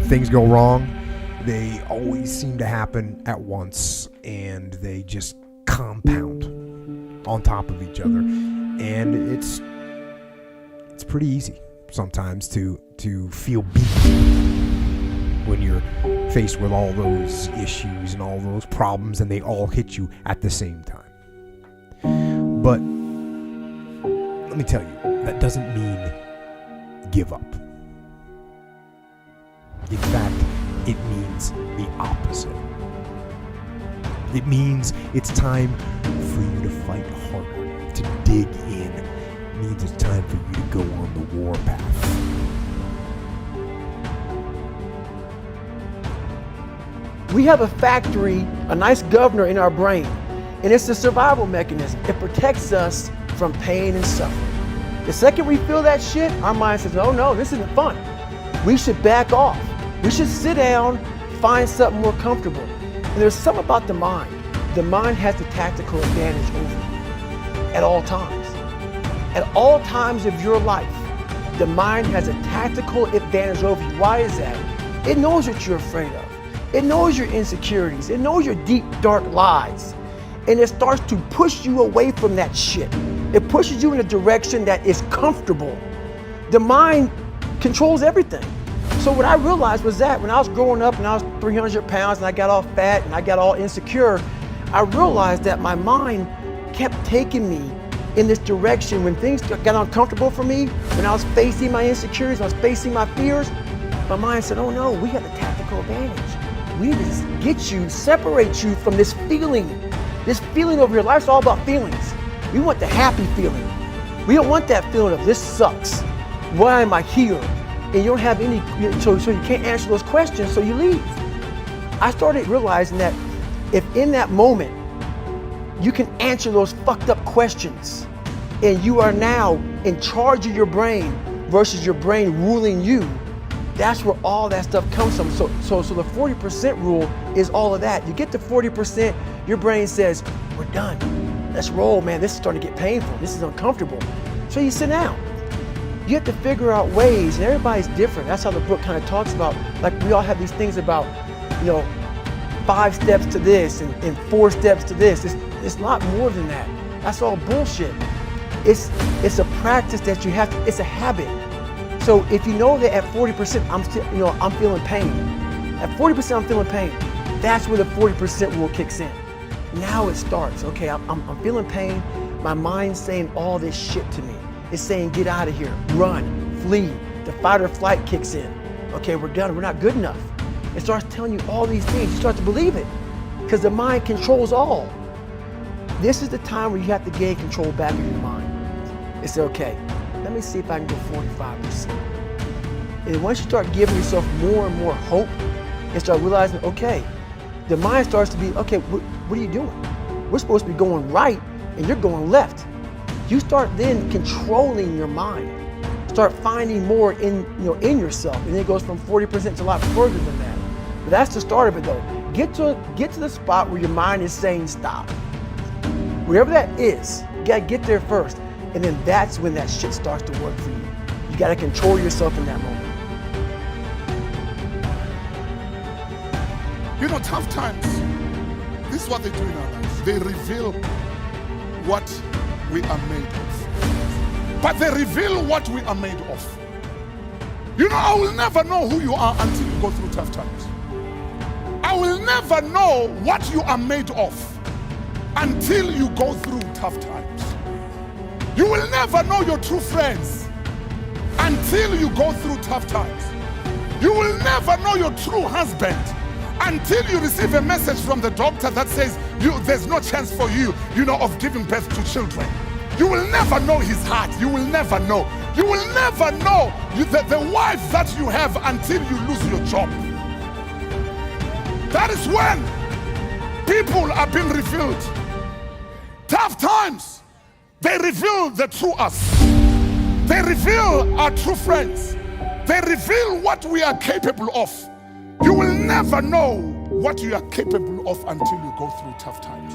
things go wrong, they always seem to happen at once, and they just compound on top of each other. And it's pretty easy sometimes to feel beaten when you're faced with all those issues and all those problems, and they all hit you at the same time. But let me tell you, that doesn't mean give up. In fact, it means the opposite. It means it's time for you to fight harder, to dig in. It means it's time for you to go on the war path. We have a factory, a nice governor in our brain, and it's a survival mechanism. It protects us from pain and suffering. The second we feel that shit, our mind says, oh no, this isn't fun. We should back off. We should sit down, find something more comfortable. And there's something about the mind. The mind has the tactical advantage over you at all times. At all times of your life, the mind has a tactical advantage over you. Why is that? It knows what you're afraid of. It knows your insecurities. It knows your deep, dark lies. And it starts to push you away from that shit. It pushes you in a direction that is comfortable. The mind controls everything. So what I realized was that when I was growing up and I was 300 pounds and I got all fat and I got all insecure, I realized that my mind kept taking me in this direction. When things got uncomfortable for me, when I was facing my insecurities, I was facing my fears, my mind said, oh no, we have the tactical advantage. We need to get you, separate you from this feeling over your life. It's all about feelings. We want the happy feeling. We don't want that feeling of this sucks. Why am I here? And you don't have any, so you can't answer those questions, so you leave. I started realizing that if in that moment you can answer those fucked up questions and you are now in charge of your brain versus your brain ruling you, that's where all that stuff comes from. So the 40% rule is all of that. You get to 40%, your brain says, we're done. Let's roll, man. This is starting to get painful. This is uncomfortable. So you sit down. You have to figure out ways, and everybody's different. That's how the book kind of talks about, like we all have these things about, 5 steps to this and 4 steps to this. It's a lot more than that. That's all bullshit. It's a practice that you have to, it's a habit. So if you know that at 40%, I'm feeling pain. At 40% I'm feeling pain. That's where the 40% rule kicks in. Now it starts. Okay, I'm feeling pain. My mind's saying all this shit to me. It's saying, get out of here, run, flee. The fight or flight kicks in. Okay, we're done, we're not good enough. It starts telling you all these things. You start to believe it because the mind controls all. This is the time where you have to gain control back of your mind. It's okay, let me see if I can go 45%. And once you start giving yourself more and more hope and start realizing, okay, the mind starts to be, okay, what are you doing? We're supposed to be going right and you're going left. You start then controlling your mind. Start finding more in yourself, and then it goes from 40% to a lot further than that. But that's the start of it, though. Get to the spot where your mind is saying stop. Wherever that is, you gotta get there first, and then that's when that shit starts to work for you. You gotta control yourself in that moment. Tough times. This is what they do in our lives. They reveal what we are made of. But they reveal what we are made of. I will never know who you are until you go through tough times. I will never know what you are made of until you go through tough times. You will never know your true friends until you go through tough times. You will never know your true husband until you receive a message from the doctor that says there's no chance for you, of giving birth to children. You will never know his heart. You will never know. You will never know the wife that you have until you lose your job. That is when people are being revealed. Tough times, they reveal the true us. They reveal our true friends. They reveal what we are capable of. You will never know what you are capable of until you go through tough times.